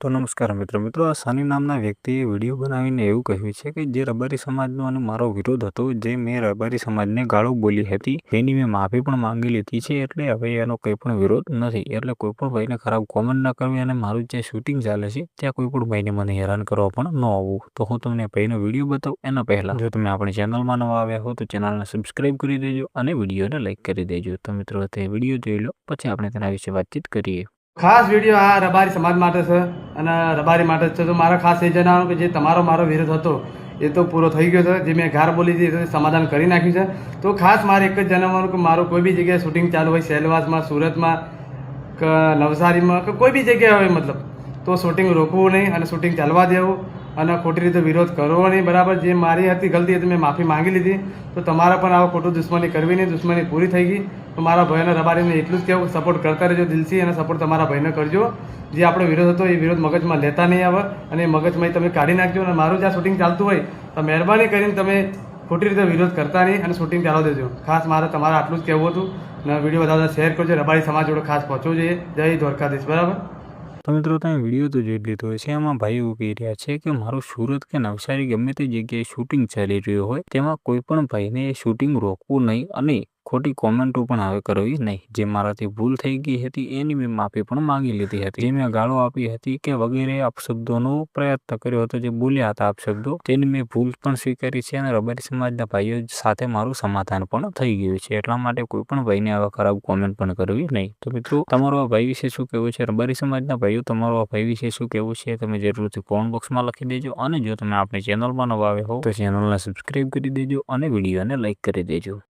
તો નમસ્કાર મિત્રો આ સાની નામના વ્યક્તિએ વિડીયો બનાવીને એવું કહ્યું છે કે જે રબારી સમાજનો અને મારો વિરોધ હતો, જે મેં રબારી સમાજને ગાળો બોલી હતી તેની મેં માફી પણ માંગી લીધી છે, એટલે હવે એનો કંઈ પણ વિરોધ નથી. એટલે કોઈ પણ ભાઈને ખરાબ કોમેન્ટ ના કરવી અને મારું જે શૂટિંગ ચાલે છે ત્યાં કોઈ પણ ભાઈને મને હેરાન કરવા પણ ન આવવું. તો હું તમને ભાઈનો વિડીયો બતાવું એના પહેલા જો તમે આપણી ચેનલમાં નવા આવ્યા હો તો ચેનલને સબસ્ક્રાઇબ કરી દેજો અને વિડીયોને લાઈક કરી દેજો. તો મિત્રો તે વિડીયો જોઈ લો, પછી આપણે તેના વિશે વાતચીત કરીએ. ખાસ વિડીયો આ રબારી સમાજ માટે છે અને રબારી માટે છે. તો મારે ખાસ એ જણાવવાનું કે જે મારો વિરોધ હતો એ તો પૂરો થઈ ગયો છે. જે મેં ગાર બોલી હતી એ સમાધાન કરી નાખ્યું છે. તો ખાસ મારે એક જ જણાવવાનું કે મારું કોઈ બી જગ્યાએ શૂટિંગ ચાલુ હોય, સેલવાસમાં, સુરતમાં કે નવસારીમાં કે કોઈ બી જગ્યાએ હોય મતલબ, તો શૂટિંગ રોકવું નહીં અને શૂટિંગ ચાલવા દેવું અને ખોટી રીતે વિરોધ કરવો નહીં. બરાબર, જે મારી હતી ગલતી હતી મેં માફી માંગી લીધી. તો તમારા પણ આવો ખોટું દુશ્મની કરવી નહીં. દુશ્મની પૂરી થઈ ગઈ. તો મારા ભાઈને રબારીને એટલું જ કહેવું, સપોર્ટ કરતા રહેજો દિલથી અને સપોર્ટ તમારા ભાઈને કરજો. જે આપણો વિરોધ હતો એ વિરોધ મગજમાં લેતા નહીં આવે અને એ મગજમાં તમે કાઢી નાખજો. અને મારું જ્યાં શૂટિંગ ચાલતું હોય તો મહેરબાની કરીને તમે ખોટી રીતે વિરોધ કરતા નહીં અને શૂટિંગ ચાલવા દેજો. ખાસ મારે તમારે આટલું જ કહેવું હતું. અને વિડીયો બધા શેર કરજો. રબારી સમાજ જોડે ખાસ પહોંચવું જોઈએ. જય દ્વારકાધીશ. બરાબર. તો મિત્રો તમે વિડીયો તો જોઈ લીધો હોય છે. એમાં ભાઈ એવું કહી રહ્યા છે કે મારું સુરત કે નવસારી ગમે તે જગ્યાએ શૂટિંગ ચાલી રહ્યું હોય તેમાં કોઈ પણ ભાઈને એ શૂટિંગ રોકવું નહીં અને ખોટી કોમેન્ટો પણ હવે કરવી નહીં. જે મારાથી ભૂલ થઈ ગઈ હતી એની મેં માફી પણ માંગી લીધી હતી. જે મેં ગાળો આપી હતી કે વગેરે અપશબ્દોનો પ્રયત્ન કર્યો હતો, જે બોલ્યા હતા અપશબ્દો, તેની મેં ભૂલ પણ સ્વીકારી છે અને રબારી સમાજના ભાઈઓ સાથે મારું સમાધાન પણ થઈ ગયું છે. એટલા માટે કોઈ પણ ભાઈને આવા ખરાબ કોમેન્ટ પણ કરવી નહીં. તો મિત્રો તમારો આ ભાઈ વિશે શું કહેવું છે? રબારી સમાજના ભાઈઓ તમારો આ ભાઈ વિશે શું કહેવું છે? તમે જરૂરથી કોમેન્ટ બોક્સમાં લખી દેજો. અને જો તમે આપણી ચેનલમાં નવા આવ્યા હો તો ચેનલને સબસ્ક્રાઈબ કરી દેજો અને વિડીયોને લાઈક કરી દેજો.